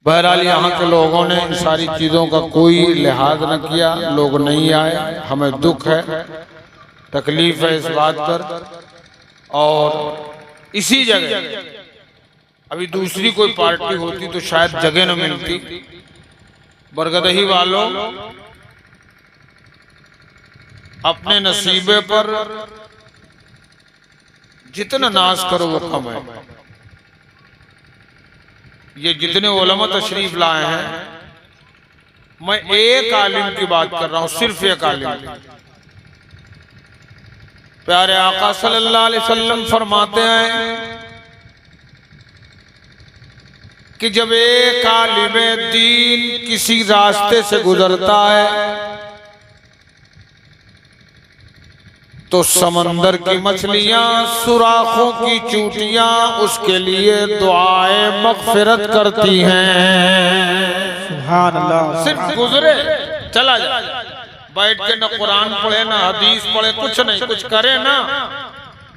बहरहाल यहाँ के लोगों ने इन सारी चीज़ों का कोई लिहाज न किया, लोग नहीं आए। हमें दुख है, तकलीफ है इस बात पर। और इसी जगह अभी दूसरी कोई पार्टी होती तो शायद जगह न मिलती। बरगदही वालों, अपने नसीबे पर जितना नाज करो वो कम है। ये जितने उलमा तशरीफ लाए हैं, मैं एक आलिम की बात कर रहा हूं, सिर्फ एक आलिम। प्यारे आका सल्लल्लाहु अलैहि वसल्लम फरमाते हैं कि जब एक आलिम दीन किसी रास्ते से गुजरता है तो समंदर की मछलियां, सुराखों की चूटियां उसके लिए दुआएं मगफिरत करती हैं। सुभान अल्लाह। सिर्फ गुजरे चला जाए, बैठ के न कुरान पढ़े न हदीस पढ़े, कुछ नहीं, कुछ करे ना,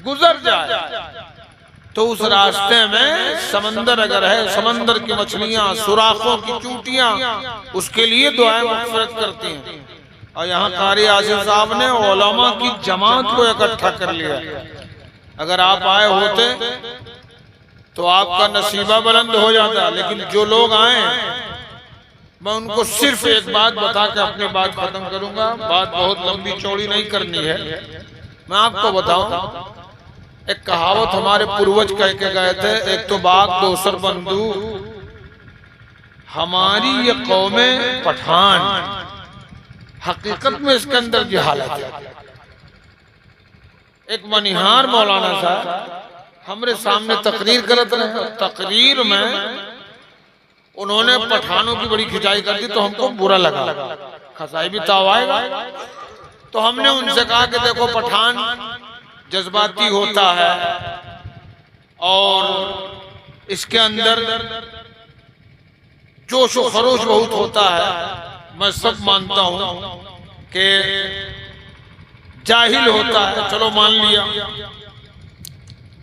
गुजर जाए तो उस रास्ते में समंदर अगर है, समंदर की मछलियां, सुराखों की चूटियां उसके लिए दुआएं मगफिरत करती हैं। और यहाँ कारी आसिफ साहब ने उलमा की जमात को इकट्ठा कर लिया। अगर आप आए होते तो आपका नसीबा बुलंद हो जाता। लेकिन जो लोग आए, मैं उनको सिर्फ एक बात बता के अपनी बात खत्म करूंगा। बात बहुत लंबी चौड़ी नहीं करनी है। मैं आपको बताऊं, एक कहावत हमारे पूर्वज कह के गए थे, एक तो बाग दोसर बंदूक। हमारी ये कौमें पठान, हकीकत में इसके अंदर जहालत है। एक मनिहार मौलाना साहब हमारे सामने तकरीर करत रहे। तकरीर में उन्होंने पठानों की बड़ी खिंचाई कर दी तो हमको बुरा लगा। खसाई भी ताव आएगा। तो हमने उनसे कहा कि देखो, पठान जज्बाती होता है और इसके अंदर जोश व खरोश बहुत होता है। मैं सब मानता हूं कि जाहिल होता है, चलो मान लिया।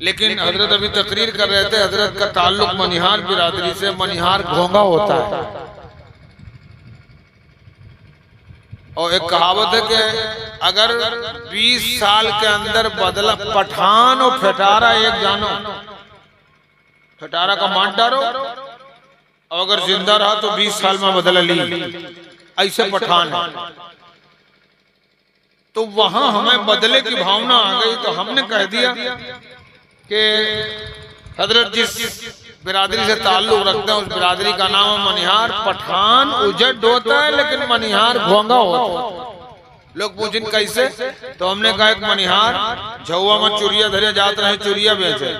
लेकिन हजरत अभी तकरीर कर रहे थे, हजरत का ताल्लुक मनिहार बिरादरी से। मनिहार घोंगा होता है। और एक कहावत है कि अगर 20 साल के अंदर बदला पठान और फटारा एक जानो, फटारा का मार डालो, और अगर जिंदा रहा तो 20 साल में बदला ली। ऐसे पठान है। तो वहां हमें बदले की भावना आ गई तो हमने कह दिया कि हजरत जिस बिरादरी से ताल्लुक रखते हैं उस बिरादरी का नाम है मनिहार। पठान उजड़ होता है लेकिन मनिहार घोंगा होता है। लोग पूछें कैसे, तो हमने कहा एक मनिहार झुआ में चुरिया धरे जाते रहे, चुरिया बेचे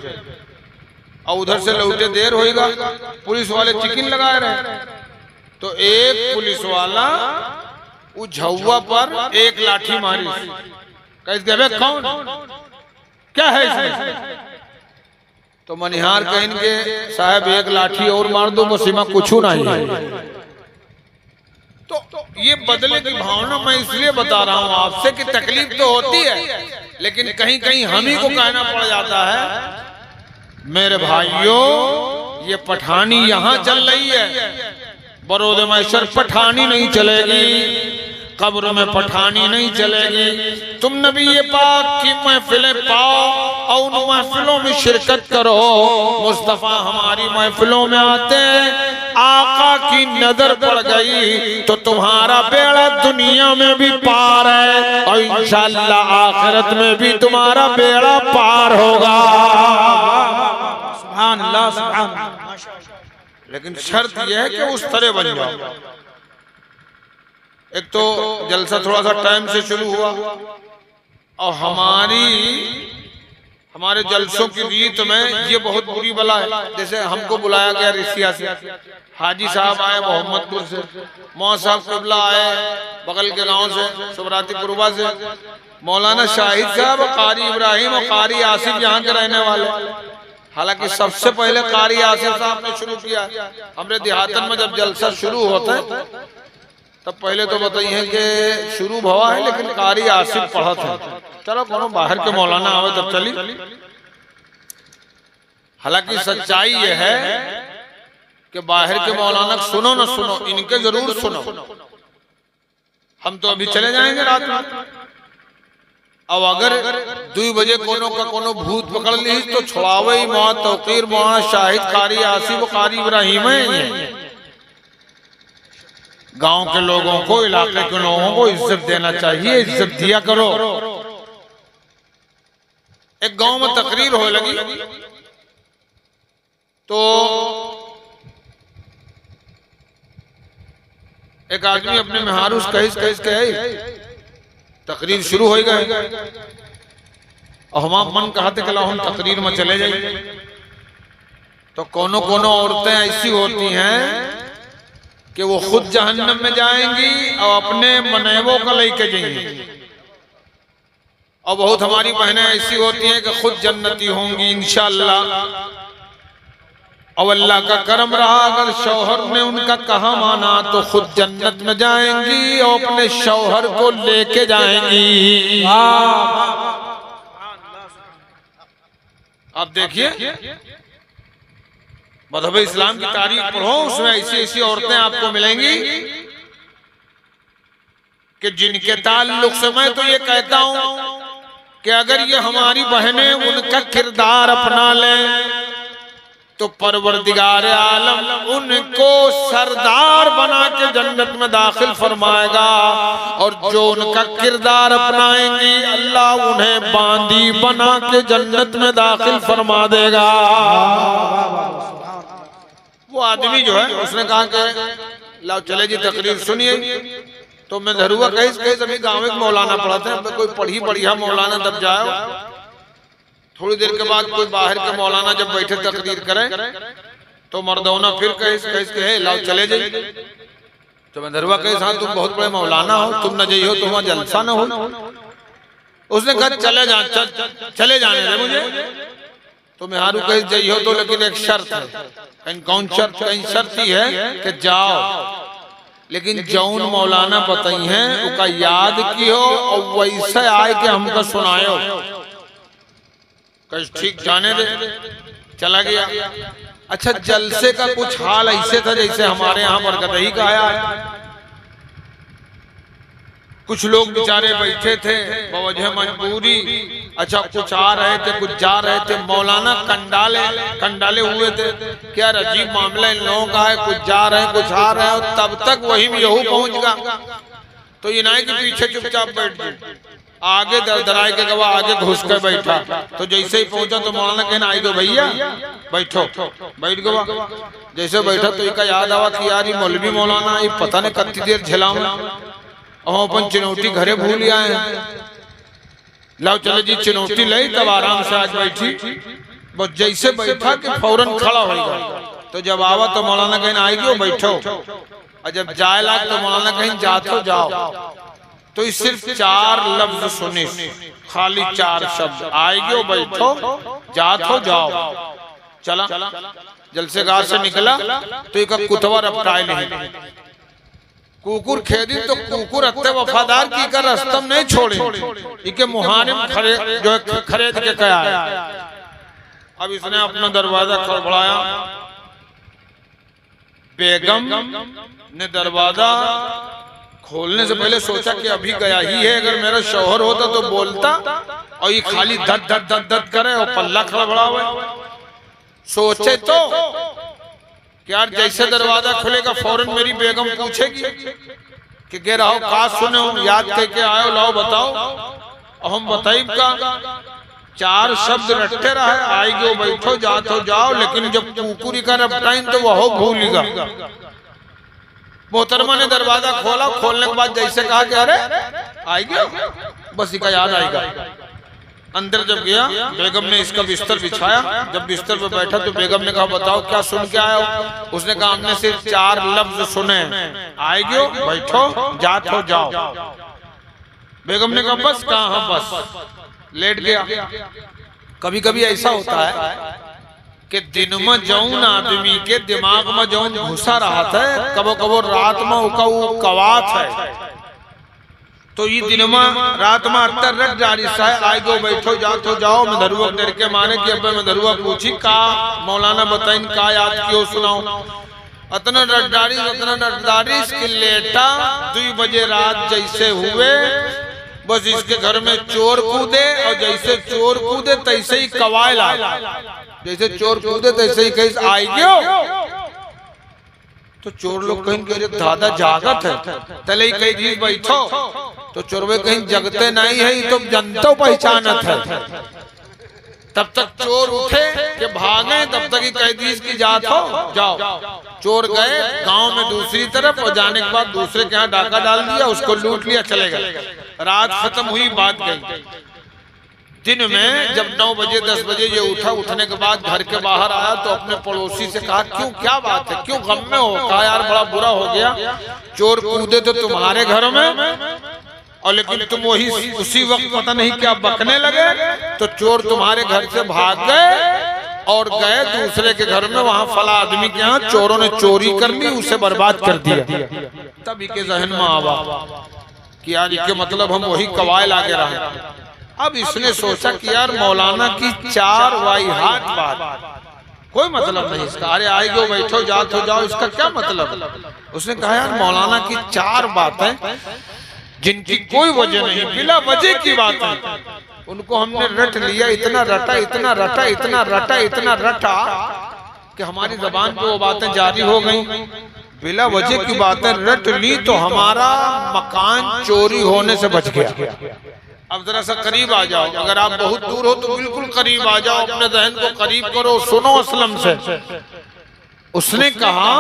और उधर से लौटे देर होगा, पुलिस वाले चिकिन लगाए रहे। तो एक पुलिस वाला उस झुआ पर एक लाठी मारी। कैसे कौन क्या है इसमें? तो मनिहार कहेंगे साहब एक लाठी और मार दो, मुसीमा कुछ नहीं है। तो ये बदले की भावना मैं इसलिए बता रहा हूं आपसे कि तकलीफ तो होती है, लेकिन कहीं कहीं हम ही को कहना पड़ जाता है। मेरे भाइयों, ये पठानी यहां चल रही है, बरोद मैशर पठानी नहीं चलेगी, कब्र में पठानी नहीं चलेगी। तुम नबी ये पाक की महफिलें पाओ और उन महफिलों में शिरकत करो। मुस्तफा हमारी महफिलों में आते हैं, आका की नजर पड़ गई तो तुम्हारा बेड़ा दुनिया में भी पार है और इंशाअल्लाह आखिरत में भी तुम्हारा बेड़ा पार होगा। सुभान अल्लाह, सुभान अल्लाह। लेकिन शर्त यह है कि उस तरह बन जाओ। एक तो जलसा थोड़ा सा टाइम से शुरू हुआ और हमारे जलसों की रीत में ये बहुत बुरी बला है। जैसे हमको बुलाया गया रिसिया से, हाजी साहब आए मोहम्मदपुर से, मौला साहब कुबला आए बगल के गांव से, सुबराती कुरबा से, मौलाना शाहिद साहब, कारी इब्राहिम और कारी आसिफ यहाँ के रहने वाले। हालांकि सबसे पहले कारी आसिफ साहब ने शुरू किया। हमरे देहातन में जब जलसा शुरू होता है तब पहले तो बताइए कि शुरू भवा है, लेकिन कारी आसिफ पढ़ा था। चलो कोनो बाहर के मौलाना आवे तब चली। हालांकि सच्चाई यह है कि बाहर के मौलाना सुनो न सुनो, इनके जरूर सुनो। हम तो अभी चले जाएंगे रात में। अब अगर 2 बजे कोनो का कोनो भूत पकड़ ली तो छुड़ावे मौत तौकीर मुआ शाहिद कारी आसिफ कारी इब्राहिम है। गांव के लोगों को, इलाके के लोगों को इज्जत देना चाहिए, इज्जत दिया करो। एक गांव में तकरीर हो लगी तो एक आदमी अपने मेहरारू कहिस के तकरीर शुरू हो गए और हमारा मन कहते कि हम तकरीर में चले जाए। तो कोनो औरतें ऐसी होती हैं कि वो खुद जहन्नम में जाएंगी और अपने मनेवों का लेके जाएंगी, और बहुत हमारी बहनें ऐसी होती हैं कि खुद जन्नती होंगी इंशाअल्लाह। और अल्लाह का करम रहा अगर शौहर ने उनका कहा माना तो खुद जन्नत में जाएंगी और अपने शौहर को लेके जाएंगी। आप देखिए मज़हब इस्लाम की तारीख पढ़ो, उसमें ऐसी ऐसी औरतें आपको मिलेंगी कि जिनके ताल्लुक से मैं तो ये कहता हूं कि अगर ये हमारी बहनें उनका किरदार अपना लें तो परवरदिगार आलम उनको सरदार बना के जन्नत में दाखिल फरमाएगा, और जो उनका किरदार अपनाएंगी अल्लाह उन्हें बांदी बना के जन्नत में दाखिल फरमा देगा। वो आदमी जो है उसने कहा कि लाओ चले जी तकरीर सुनिए। तो मैं धरुआ कहीं सभी गाँव में मौलाना पढ़ाते हैं, कोई पढ़ी बढ़िया मौलाना दब जाए। थोड़ी देर के बाद कोई बाहर के मौलाना जब बैठे तकरीर करें तो मर्दौना फिर कहे लाओ चले जाइए। तो मैं धरुआ कहे साहब तुम बहुत बड़े मौलाना हो, तुम न जाइए हो तो वहां जलसा न हो। उसने कहा चले जाने दे मुझे। तो मैं हारू कहे जाइए हो तो, लेकिन एक शर्त है। कौन शर्त? कहीं शर्त ही है कि जाओ, लेकिन जौन मौलाना बताई है उसका याद की हो और वैसे आए कि हमको सुनायो। ठीक जाने दे, चला गया। अच्छा जलसे का कुछ हाल ऐसे था जैसे हमारे यहाँ बरगदही का आया। कुछ लोग बेचारे बैठे थे बवजह मजबूरी। अच्छा कुछ आ रहे थे, कुछ जा रहे थे। मौलाना कंडाले हुए थे। क्या अजीब मामला इन लोगों का है, कुछ जा रहे हैं कुछ आ रहे हैं। और तब तक वही में यहू पहुंच गया तो ये नाई के पीछे चुपचाप बैठ गए। आगे दराय के गवाह आगे घुस कर बैठा। तो जैसे ही पहुंचा तो मौलाना कहना आई दो भैया बैठो। बैठ गवा। जैसे बैठा तो इनका याद आवा कि यार ये मौलवी मौलाना ये पता नहीं कितनी देर झेलाऊं और अपन चुनौती घरे भूल आए। लाओ चले जी चुनौती लाई, तब आराम से आज बैठी। बस जैसे बैठा कि फौरन खड़ा हो गया। तो जब आवा तो मौलाना कहना आई गयो बैठो, और जब जाए लाग तो मौलाना कहीं जातो जाओ। तो सिर्फ 4 लफ्ज सुने, खाली 4 शब्द, आएगो बैठो जातो जाओ। चला जलसेगार से निकला तो एक कुतवा रपटाए नहीं। कुकुर खेदी तो कुकुर अत्ते वफादार की कर रस्तम नहीं छोड़े। इके मुहारिम खरीद के कया है। अब इसने अपना दरवाजा खड़बड़ाया। बेगम ने दरवाजा खोलने से पहले सोचा कि अभी गया ही है, अगर मेरा शौहर होता तो बोलता, और ये खाली धद धद धद धद करे और पल्ला खड़बड़ा हुआ। सोचे तो यार जैसे दरवाजा खुलेगा फौरन मेरी बेगम पूछेगी कि गे रहो का सुने हो, याद करके आयो, लाओ बताओ। और हम बताइब का 4 शब्द रटते रहे, आएगो बैठो जातो जाओ। लेकिन जब कुकुरी का रपटाइन तो वह भूलेगा। मोहतरमा ने दरवाजा खोला। खोलने के बाद जैसे कहा कि अरे आएगा, बस इसका याद आएगा। अंदर जब गया बेगम ने इसका बिस्तर बिछाया। जब बिस्तर पे बैठा तो बेगम ने कहा बताओ क्या सुन के आया हो। उसने कहा हमने सिर्फ 4 लफ्ज सुने, आएगो बैठो जातो जाओ। बेगम ने कहा बस कहा बस, लेट गया। कभी कभी ऐसा होता है कि दिन में जौन आदमी के दिमाग में जौन घुसा रहा था, कबो कबो रात में उका कवात है। तो ये दिन में रात में अत्तर रट जारी सा आएगो बैठो जातो जाओ। मैं धरुआ डर के मारे कि अब मैं धरुआ पूछी का मौलाना बताइन का याद कियो सुनाओ। अतना डरदारिश कि लेटा 2 बजे रात जैसे हुए बस इसके घर में चोर कूदे और जैसे चोर कूदे तैसे ही कवायल आ, जैसे चोर कूदे तैसे ही कहीं आई गयो। तो चोर लोग कहीं कह रहे दादा जागत है तले ही कहीं बैठो, तो चोरवे कहीं जगते नहीं है तो जनता पहचानत है। तब तक चोर उठे कि भागे, तब तक ही कैदीस की जात हो जाओ। चोर गए गांव में दूसरी तरफ और जाने के बाद दूसरे के यहाँ डाका डाल दिया, उसको लूट लिया, चले गए। रात खत्म हुई, बात गई। दिन में जब 9 बजे 10 बजे ये उठा, उठने के बाद घर के बाहर आया तो अपने पड़ोसी से कहा क्यों, क्या बात है, क्यों गम में हो? कहा यार बड़ा बुरा हो गया, चोर कूदे तो तुम्हारे घर में और लेकिन तुम वही उसी वक्त पता नहीं क्या बकने लगे, तो चोर तुम्हारे घर से भाग गए और गए दूसरे के घर में, वहां फला आदमी के यहाँ चोरों ने चोरी कर ली, उसे बर्बाद कर दिया। तभी के जहन में आवा कि यार इसके मतलब हम वही कवायल आगे रहे। अब इसने सोचा कि यार मौलाना की 4 वाहियात बात, कोई मतलब नहीं इसका, अरे आएगो बैठो जात हो जाओ, इसका क्या मतलब? उसने कहा यार मौलाना की 4 बातें जिनकी कोई वजह नहीं, बिना वजह की बात है, उनको हमने रट लिया, इतना रटा इतना रटा इतना रटा इतना रटा कि हमारी जबान पे वो बातें जारी हो गई। बिना वजह की बातें रट ली तो हमारा मकान चोरी होने से बच गया। अब जरा सा करीब आ जाओ, अगर आप बहुत दूर हो तो बिल्कुल करीब आ जाओ, अपने जहन को करीब करो, सुनो असलम से। उसने कहा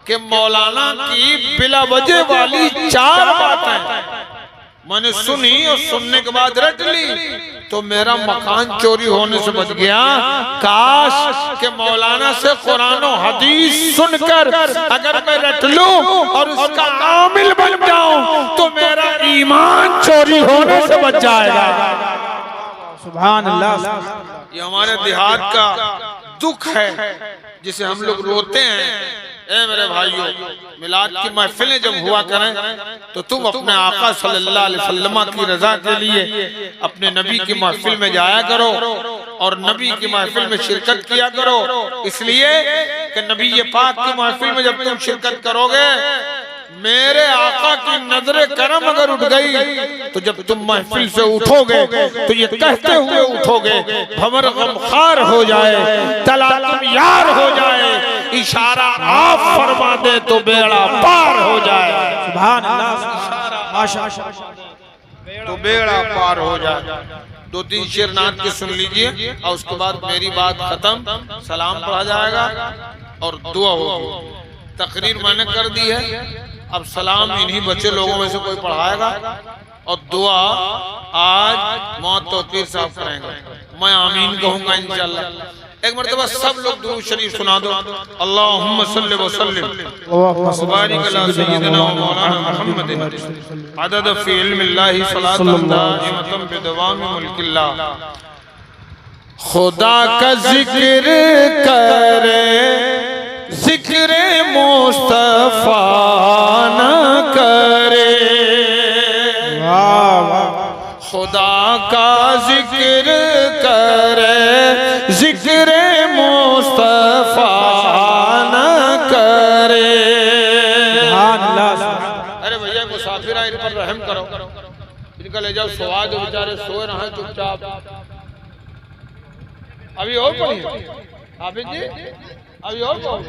कि मौलाना की बिला वजह वाली 4 बातें मैंने सुनी और सुनने के बाद रट ली तो मेरा मकान चोरी होने से बच गया। काश के मौलाना से कुरान और हदीस सुनकर अगर मैं रट लूं और उसका आमिल बन जाऊं तो मेरा ईमान चोरी होने से बच जाएगा। सुभान अल्लाह। ये हमारे देहात का दुख है जिसे हम लोग रोते हैं। ए मेरे भाइयों, मिलाद की महफिलें जब हुआ करें तो तुम अपने आका सल्लल्लाहु अलैहि वसल्लम की रजा के लिए अपने नबी की महफिल में जाया करो और नबी की महफिल में शिरकत किया करो, इसलिए कि नबी ये पाक की महफिल में जब तुम शिरकत करोगे, मेरे आका की नजरे करम अगर उठ गई तो जब तुम महफिल से उठोगे तो ये कहते हुए उठोगे भंवर गमखार हो जाए, तला तुम यार हो जाए, इशारा आप फरमा दे तो बेड़ा पार हो जाए। सुभान अल्लाह, माशाअल्लाह, तो बेड़ा पार हो जाए। 2-3 शेर नात के सुन लीजिए और उसके बाद मेरी बात खत्म, सलाम पढ़ा जाएगा और दुआ होगी। तकरीर मैंने कर दी है, अब सलाम इन्हीं बच्चे लोगों में से कोई पढ़ाएगा और दुआ आज मौत तौकीर साहब करेंगे, मैं आमीन कहूंगा इंशाअल्लाह। एक मरतबा सब लोग दुरूद शरीफ सुना दो। अल्लाहुम्मा सल्लि व सल्लिम व बारिक अला सय्यिदिना व मौलाना मुहम्मदिन अदद फी इल्मिल्लाहि सलातन दाइमतन बिदवाम मुल्किल्लाह। खुदा का जिक्र करे जिक्र मुस्तफा न करे, खुदा का जिक्र करे जिक्र मुस्तफा न करे। अरे भैया मुसाफिर इन पर रहम करो, इनका ले जाओ, सोआ जो बेचारे सोए रहे चुपचाप। अभी और कोई हाफिज जी, अभी और कोई?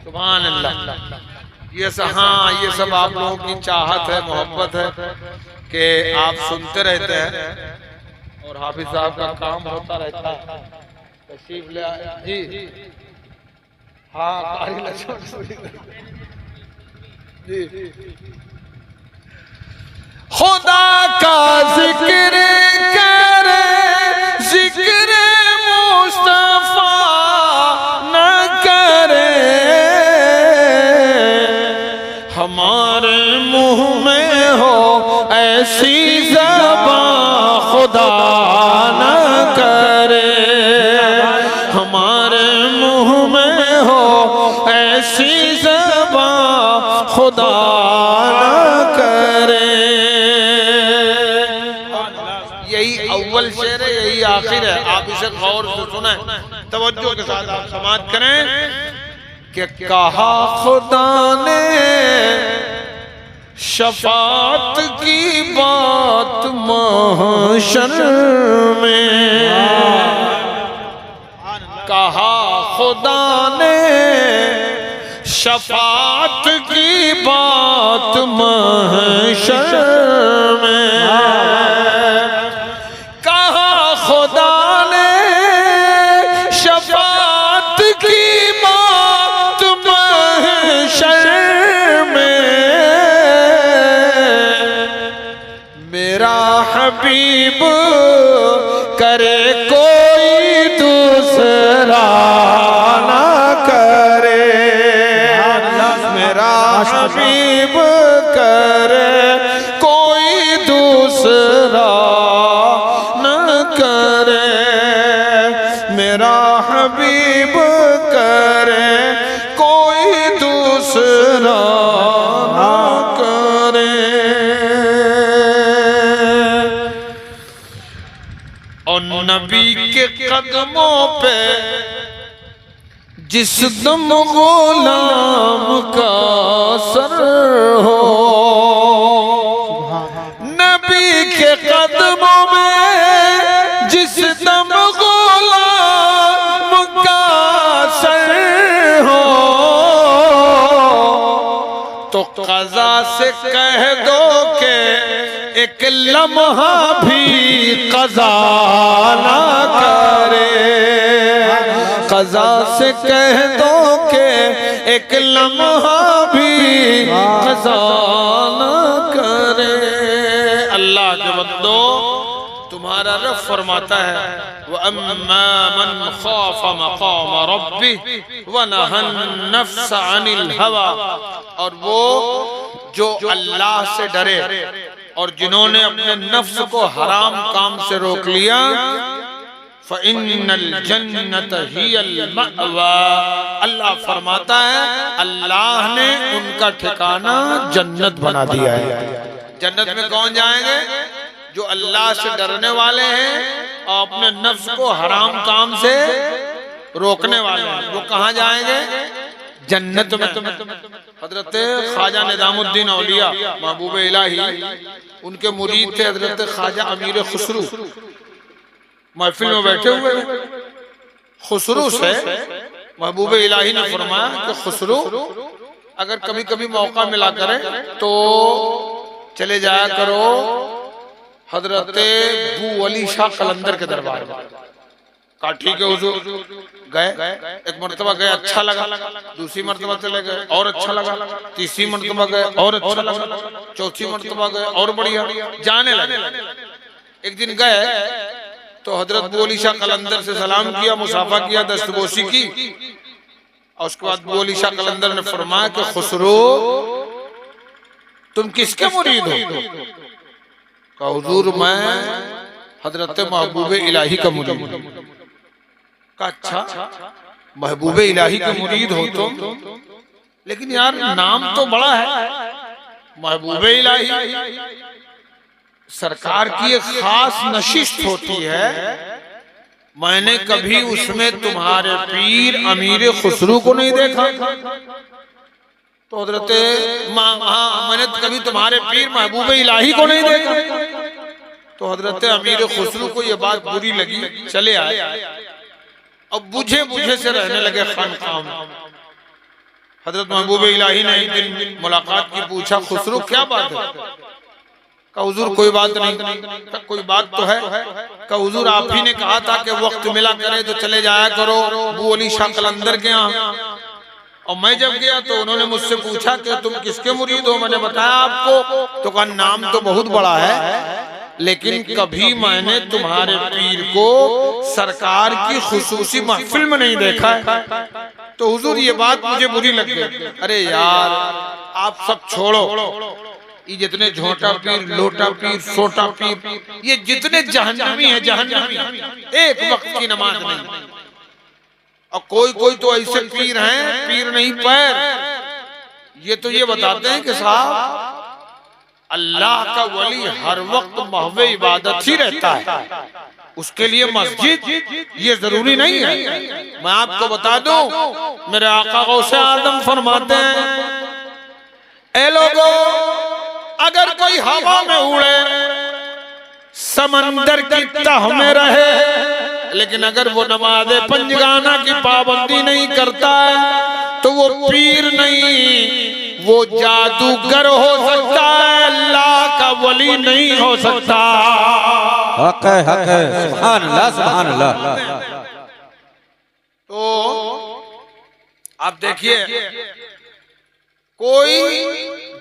सुभान अल्लाह। ये सब, हाँ ये सब आप लोगों की चाहत है, मोहब्बत है कि आप सुनते रहते हैं और हाफिज साहब का काम होता रहता है। तशरीफ ले आया जी, हाँ कारी लक्ष्मण जी। खुदा का जिक्र करे जिक्र मुस्तफा न करे, हमारे मुंह में हो ऐसी ज़बान खुदा न करे, हमारे मुंह में हो ऐसी ज़बान खुदा न करे। यही अव्वल शेर है, यही आखिर है, आप इसे गौर से सुने, तवज्जो के साथ आप समाअत करें कि कहा खुदा ने शफात की बात महशर में, कहा खुदा ने शफात की बात महशर में, कहा खुदा ने शफात की बात महशर में, मेरा हबीब करे कोई दूसरा ना करे, मेरा हबीब करे कोई दूसरा न करे, मेरा हबीब करे कोई दूसरा न करे। और नबी के कदमों पे जिस दम गुलाम का सर हो, नबी के कदमों में जिस दम गुलाम का सर हो, तो क़ज़ा से कह दो के एक लम्हा भी क़ज़ा ना करे, क़ज़ा से कह दो के एक लम्हा भी क़ज़ा ना करे। अल्लाह के बंदो, तुम्हारा रब फरमाता है व अम्मा मन ख़ाफ़ मक़ाम रब्बिह व नहन नफ्स अनिल हवा, और वो जो अल्लाह से डरे और जिन्होंने अपने नफ्स को हराम काम से रोक लिया, फ़इन्नल जन्नत हियल मअवा, अल्लाह फरमाता है अल्लाह ने उनका ठिकाना जन्नत बना दिया है। जन्नत में कौन जाएंगे? जो अल्लाह से डरने वाले हैं और अपने नफ्स को हराम काम से रोकने वाले हैं, वो कहाँ जाएंगे? जन्नत में। हजरत ख्वाजा निज़ामुद्दीन औलिया महबूब इलाही, उनके मुरीद थे हजरत ख्वाजा अमीर खुसरू, महफिल में बैठे हुए खुसरू से महबूब इलाही ने फरमाया कि खुसरू, अगर कभी कभी मौका मिला करे तो चले जाया करो हजरत बू अली शाह कलंदर के दरबार में। कहा ठीक है हुजूर। गए, एक मरतबा गए, अच्छा लगा, दूसरी मरतबा चले गए और अच्छा लगा, तीसरी मरतबा गए और अच्छा लगा, चौथी मरतबा गए और बढ़िया, जाने लगे। एक दिन गए तो हजरत बू अली शाह कलंदर से सलाम किया, मुसाफा किया, दस्तबोसी की, और उसके बाद बू अली शाह कलंदर ने फरमाया कि खुसरो तुम किसके मुरीद हो? कहा हुजूर मैं हजरत महबूब इलाही का मुरीद। कहा अच्छा, महबूब इलाही के मुरीद हो तुम, लेकिन यार नाम तो बड़ा है महबूब इलाही, सरकार की एक खास नशिस्त होती है, मैंने कभी उसमें तुम्हारे पीर अमीर खुसरू को नहीं देखा। तो हजरत मैंने कभी तुम्हारे पीर महबूब इलाही को नहीं देखा। तो हजरत अमीर खुसरू को यह बात बुरी लगी, चले आए, अब बुझे बुझे से रहने लगे खानकाह में। हजरत महबूब इलाही ने एक दिन मुलाकात की, पूछा खुसरू क्या बात है? कहा हुजूर कोई बात नहीं। कोई बात तो है। कहा हुजूर आप ही ने कहा था कि वक्त मिला करे तो चले जाया करो बू अली शाह कलंदर के यहाँ, और मैं जब गया तो उन्होंने मुझसे पूछा कि तुम किसके मुरीद हो? मैंने बताया आपको, तो कहा नाम तो बहुत बड़ा है, लेकिन कभी मैंने तुम्हारे पीर को सरकार की खुसूसी महफिल में नहीं देखा है। तो हुजूर ये बात मुझे बुरी लग गई। अरे यार आप सब छोड़ो, ये जितने झोटा पीर, लोटा पीर, सोटा पीर, ये जितने जहन्नमी है, जहन्नमी, एक वक्त की नमाज नहीं। और कोई कोई तो ऐसे पीर हैं, पीर नहीं पैर, ये तो ये बताते हैं कि साहब अल्लाह का वली हर वक्त महवे इबादत ही रहता है, उसके लिए मस्जिद ये जरूरी नहीं है। मैं आपको बता दूं, मेरे आका गौसे आदम फरमाते हैं, ए लोगों, अगर कोई हवा में उड़े, समंदर की तह में रहे, लेकिन अगर वो नमाज पंजगाना की पाबंदी नहीं करता है तो वो पीर नहीं, वो जादूगर हो सकता है, अल्लाह का वली नहीं हो सकता। हक है, हक है। सुभान अल्लाह, सुभान अल्लाह। तो आप देखिए, कोई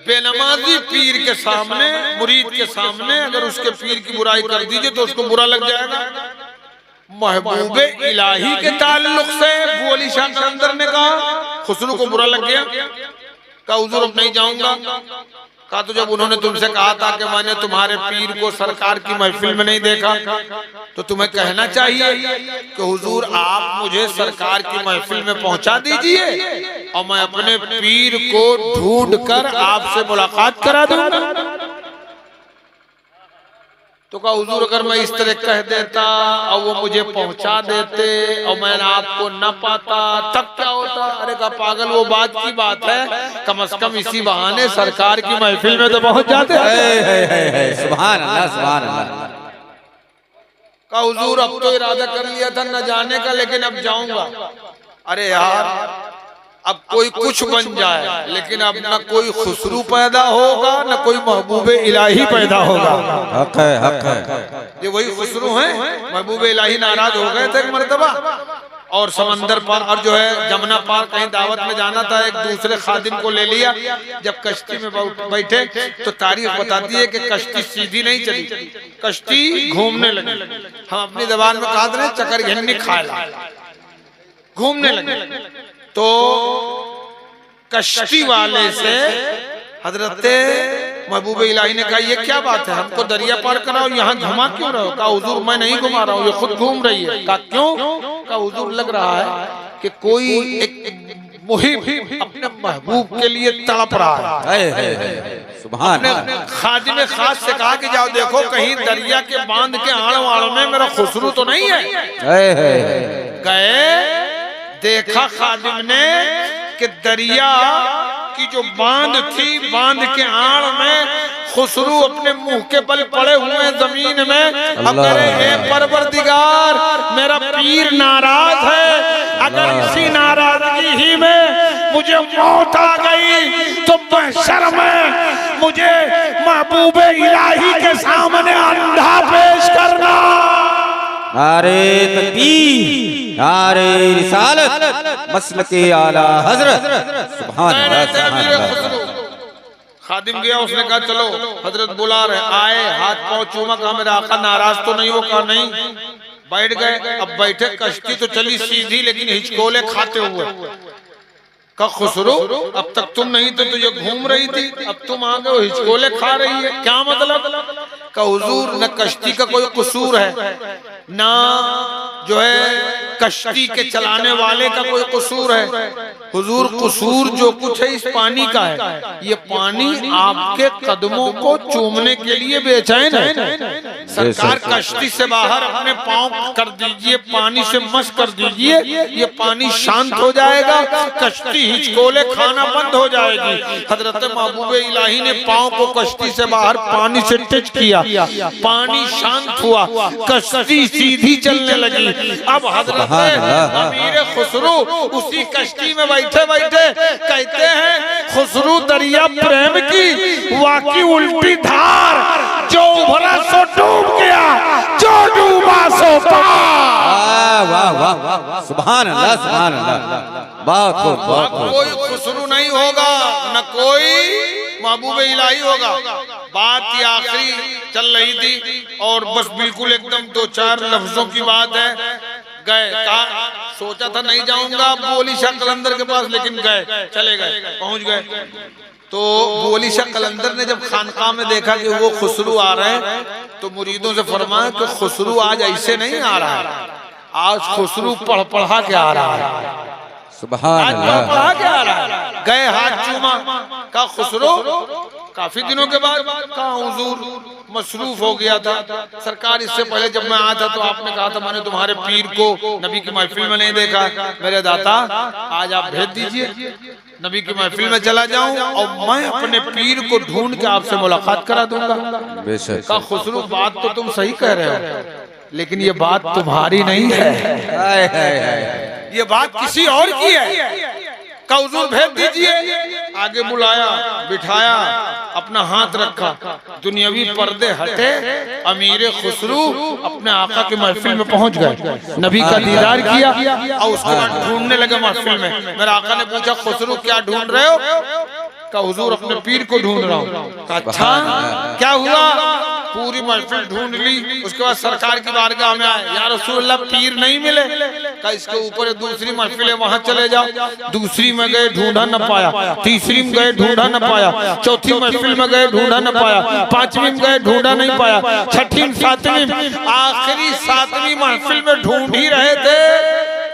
बेनमाजी पीर के सामने, मुरीद के सामने अगर उसके पीर की बुराई कर दीजिए तो उसको बुरा लग जाएगा। महबूबे इलाही के ताल्लुक से वो अली शाह कलंदर ने कहा, खुसरू को बुरा लग गया, कहा हुजूर अब नहीं जाऊंगा। कहा तो जब उन्होंने तुमसे कहा था कि मैंने तुम्हारे पीर को सरकार की महफिल में नहीं देखा, तो तुम्हें कहना चाहिए कि हुजूर आप मुझे सरकार की महफिल में पहुंचा दीजिए और मैं अपने पीर को ढूंढ कर आपसे मुलाकात करा दूंगा। तो कहा हुजूर अगर मैं इस तरह कह देता और वो मुझे पहुंचा देते और मैं आपको न पाता तब क्या होता? अरे कहा पागल, वो बात की बात है, कम से कम इसी बहाने सरकार की महफिल में तो पहुंच जाते हैं। सुभान अल्लाह, सुभान अल्लाह। कहा हुजूर अब तो इरादा कर लिया था न जाने का, लेकिन अब जाऊंगा। अरे यार, अब कोई कुछ बन जाए, लेकिन अब न कोई खुसरू पैदा होगा न कोई महबूबे इलाही पैदा होगा। हक है, हक है। ये वही खुसरू हैं, महबूबे इलाही नाराज हो गए थे एक मर्तबा, और समंदर पार और जो है जमुना पार कहीं दावत में जाना था, एक दूसरे खादिम को ले लिया। जब कश्ती में बैठे तो तारीख बताती है कि कश्ती सीधी नहीं चली, कश्ती घूमने लगी। हम अपनी जबान में कहा था चक्कर घिन्नी खाला, घूमने लगे। तो कश्ती वाले से हजरत महबूब इलाही ने कहा ये क्या बात है, हमको दरिया पार कराओ, यहाँ घुमा क्यों रहे हो? कहा हुजूर मैं नहीं घुमा रहा हूँ, ये खुद घूम रही है। कहा क्यों? कहा हुजूर लग रहा है कि कोई एक मुहिब अपने महबूब के लिए तड़प रहा है। सुभान अल्लाह। खादिम खास से कहा कि जाओ देखो कहीं दरिया के बांध के आड़ वाड़ में मेरा खुसरू तो नहीं है। गए, देखा खादिम ने कि दरिया की जो बांध थी, बांध के आड़ में खुसरू अपने मुंह के बल पड़े हुए जमीन में। अब करे परवरदिगार, मेरा पीर नाराज है, अगर इसी नाराजगी ही में मुझे मौत आ गई तो महशर में मुझे महबूबे इलाही के सामने अंधा पेश करना। नारे तकबीर, नारे रिसालत, मसलके आला हजरत। सुभान अल्लाह, सुभान अल्लाह। खादिम गया, उसने कहा चलो हजरत बुला रहे, आए, हाथ पांव चूमा, कहा मेरा आका नाराज तो नहीं हो? कहा नहीं। बैठ गए, अब बैठे, कश्ती तो चली सीधी लेकिन हिचकोले खाते हुए। कहा खुसरू अब तक तुम नहीं थे तो ये घूम रही थी, अब तुम आ गए हिचकोले खा रही है, क्या मतलब? कहा हुजूर न कश्ती का कोई कसूर है, ना जो है कश्ती के चलाने वाले का कोई कसूर है। हुजूर कसूर जो कुछ है इस पानी का है, ये पानी आपके कदमों को चूमने के लिए बेचैन है। सरकार कश्ती से बाहर अपने पांव कर दीजिए, पानी से मस कर दीजिए, ये पानी शांत हो जाएगा, कश्ती हिचकोले खाना बंद हो जाएगी। हजरत महबूबे इलाही ने पांव को कश्ती से बाहर पानी से टच किया, पानी शांत हुआ, कश्ती सीधी चलने लगी। अब हजरत अमीर खुसरू उसी कश्ती में बैठे बैठे कहते हैं खुसरू दरिया प्रेम की वाकी उल्टी धार, जो उभरा सो डूब गया, जो डूबा सो पार। वाह वाह वाह, सुभान अल्लाह, सुभान अल्लाह। बहुत खूब, बहुत खूब। कोई खुसरू नहीं होगा, न कोई महबूब इलाही होगा। बात ये आखिरी चल रही थी और बस बिल्कुल एकदम 2-4 लफ्जों की बात है। गए, कहा सोचा था नहीं जाऊंगा बोली शाह कलंदर के पास, लेकिन गए, चले गए, पहुंच गए। तो बोली शाह कलंदर ने जब खानकाह में देखा कि वो खुसरू आ रहे हैं तो मुरीदों से फरमाया कि खुसरू आज ऐसे नहीं आ रहा है, आज खुसरू पढ़ पढ़ा के आ रहा है। सुभान अल्लाह। पढ़ा के आ रहा है। गए, हाथ चूमा, कहा खुसरू काफी दिनों के बाद? कहा हुजूर मसरूफ हो गया था। सरकार इससे पहले जब मैं आया था तो आपने कहा था मैंने तुम्हारे पीर को नबी की महफिल में नहीं देखा। मेरे दाता आज आप भेज दीजिए, नबी की महफिल में चला जाऊं और मैं अपने पीर को ढूंढ के आपसे मुलाकात करा दूंगा। का खुसरू बात तो तुम सही कह रहे हो, लेकिन ये बात तुम्हारी नहीं है, ये बात किसी और की है। का हुजूर भेज दीजिए। आगे बुलाया, बिठाया, अपना हाथ रखा, दुनियावी पर्दे हटे, अमीर खुसरू अपने आका की महफिल में पहुंच गए, नबी का दीदार किया और उसके बाद ढूंढने लगे महफिल में। मेरे आका ने पूछा खुसरू क्या ढूंढ रहे हो? का हुजूर अपने पीर को ढूंढ रहा हूँ। अच्छा क्या हुआ? पूरी महफिल ढूंढ ली। उसके बाद सरकार की बारगाह में आए, या रसूलल्लाह पीर नहीं मिले। का इसके ऊपर दूसरी महफिल है वहां चले जाओ। दूसरी में गए ढूंढा न पाया, तीसरी में गए ढूंढा न पाया, चौथी महफिल में गए ढूंढा न पाया, पांचवी में गए ढूंढा नहीं पाया, छठी सातवीं आखिरी सातवीं महफिल में ढूंढ ही रहे थे।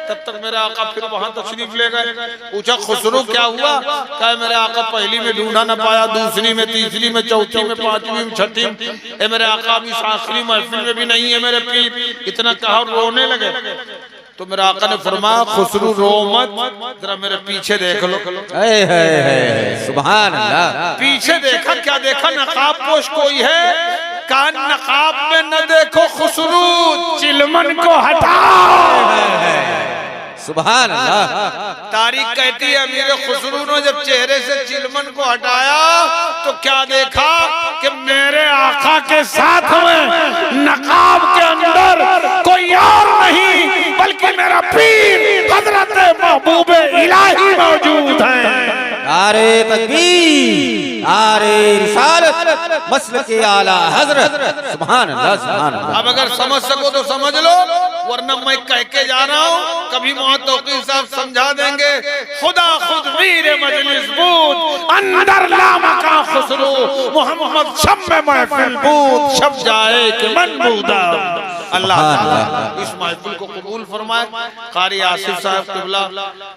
तब तक मेरे आका फिर वहां तशरीफ ले गए। पूछा खुसरू क्या हुआ? क्या मेरे आका पहली में ढूंढा न पाया, दूसरी में, तीसरी में, चौथी में, पांचवी में, छठी में, मेरे आका भी आखिरी महफिल में भी नहीं है मेरे पीर। इतना कहा रोने लगे। तो मेरे आका ने फरमाया खुसरू रो मत, जरा मेरे पीछे देख लो। सुभान अल्लाह। पीछे देखा, क्या देखा? नकाब पोश कोई है? कान नकाब में न देखो खुसरू, चिलमन को हटाओ। सुभान अल्लाह। तारीख कहती है अमीर खुसरू ने जब चेहरे से चिलमन को हटाया तो क्या देखा कि मेरे आका के साथ में नकाब के अंदर कोई और नहीं बल्कि मेरा पीर हजरत महबूब इलाही मौजूद है। नारे तकबीर, नारे रिसालत, मसलक आला हजरत। सुभान अल्लाह, सुभान अल्लाह। अब अगर समझ सको तो समझ लो, वरना मैं कह के जा रहा हूँ, कभी तौकीर साहब समझा देंगे। खुदा खुद वीर मजलिस बूद अंदर लामका खुसरू, मोहम्मद शब में महफिल बूद शब जाए कि मन बूदा। अल्लाह इस महफिल को कबूल फरमाए। कारी आसिफ साहब किबला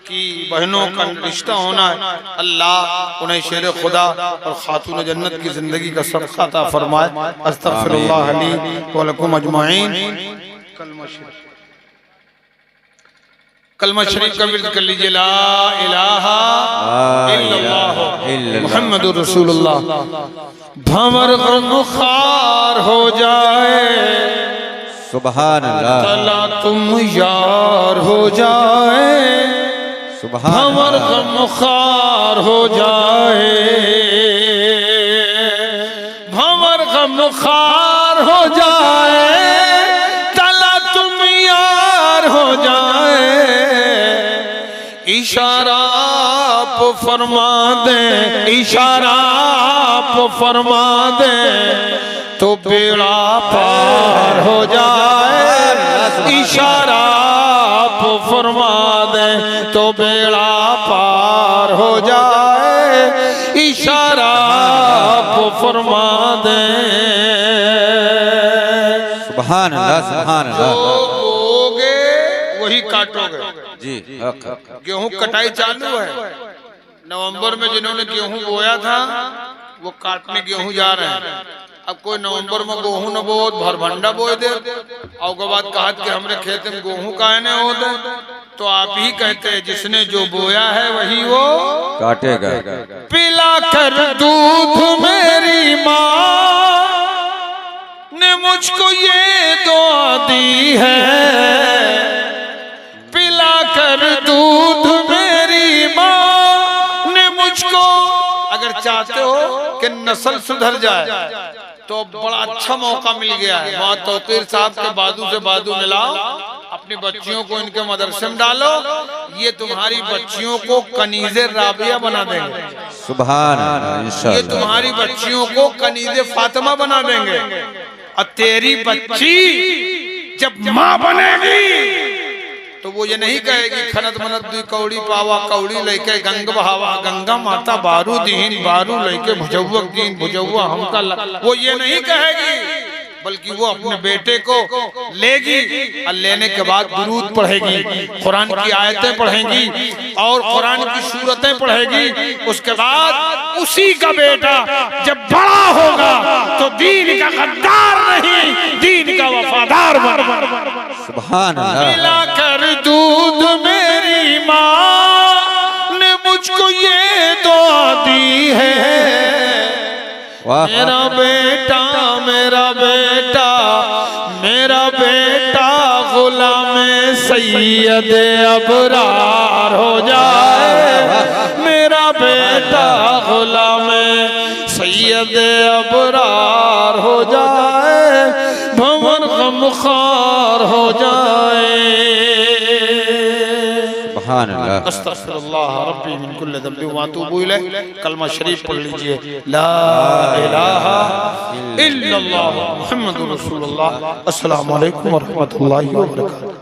की बहनों का रिश्ता होना है, अल्लाह उन्हें शेर खुदा और खातून जन्नत की जिंदगी का सदका अता फरमाए। अस्तगफिरुल्लाह ली व लकुम अजमाइन। कलमा शरीफ का विर्द कर लीजिए, ला इलाहा इल्लल्लाह मुहम्मदुर रसूलुल्लाह। भंवर गम खार हो जाए, सुभान अल्लाह। तला तुम यार हो जाए, भंवर गम खार हो जाए, भंवर गम खार हो जाए, तला तुम यार हो जाए। इशारा आप फरमा दे, इशारा आप फरमा दे तो बेड़ा पार हो जाए। इशारा आप फरमा दे तो बेड़ा पार हो जाए। इशारा आप फरमा दे। सुभान अल्लाह, सुभान अल्लाह। जो बोगे वही काटोगे जी। गेहूं कटाई चालू है। नवंबर में जिन्होंने गेहूं बोया था वो काटने गेहूं जा रहे हैं। अब कोई नवंबर में गेहूं न बोत भरभंडा बोए दे और के बाद कहा कि हमरे खेत में गेहूं काहे न होते, तो आप ही कहते हैं जिसने जो बोया है वही वो काटेगा। पिला कर दूध मेरी माँ ने मुझको ये दुआ दी है, पिला कर दूध मेरी माँ ने मुझको। अगर चाहते हो कि नस्ल सुधर जाए तो बड़ा अच्छा मौका मिल गया है। वहाँ तौकीर साहब के बाजू से बाजू मिलाओ, अपनी बच्चियों को इनके मदरसे में डालो, ये तुम्हारी बच्चियों को कनीज़े राबिया बना देंगे। सुभान अल्लाह। ये तुम्हारी बच्चियों को कनीज़े फातिमा बना देंगे। और तेरी बच्ची जब माँ बनेगी तो वो ये नहीं कहेगी खनत मनत दुई कौड़ी पावा, कौड़ी लेके गंग बहावा, गंगा माता बारू दीन, बारू लेके भुजौवक दीन, भुजौवा हमका। वो ये नहीं कहेगी, बल्कि वो अपने बेटे को लेगी और लेने के बाद दुरूद पढ़ेगी, कुरान की आयतें पढ़ेगी और कुरान की सूरतें पढ़ेगी। उसके बाद उसी का बेटा जब बड़ा होगा तो दीन का सुभान अल्लाह। मिलाकर दूध मेरी माँ ने मुझको ये दुआ दी है, वाह मेरा बेटा मेरा बेटा मेरा बेटा गुलाम सैयद अबरार हो जाए, मेरा बेटा गुलाम सैयद अबरार हो जाए, भंवर गमखार हो जाए। सुभान अल्लाह। अस्तगफिरुल्लाह रब्बी मिन कुल्लि ज़ंबिन व अतूबु इलैह। कलमा शरीफ पढ़ लीजिए, ला इलाहा इल्लल्लाह मुहम्मदुर रसूलुल्लाह। अस्सलामु अलैकुम व रहमतुल्लाहि व बरकातुहू।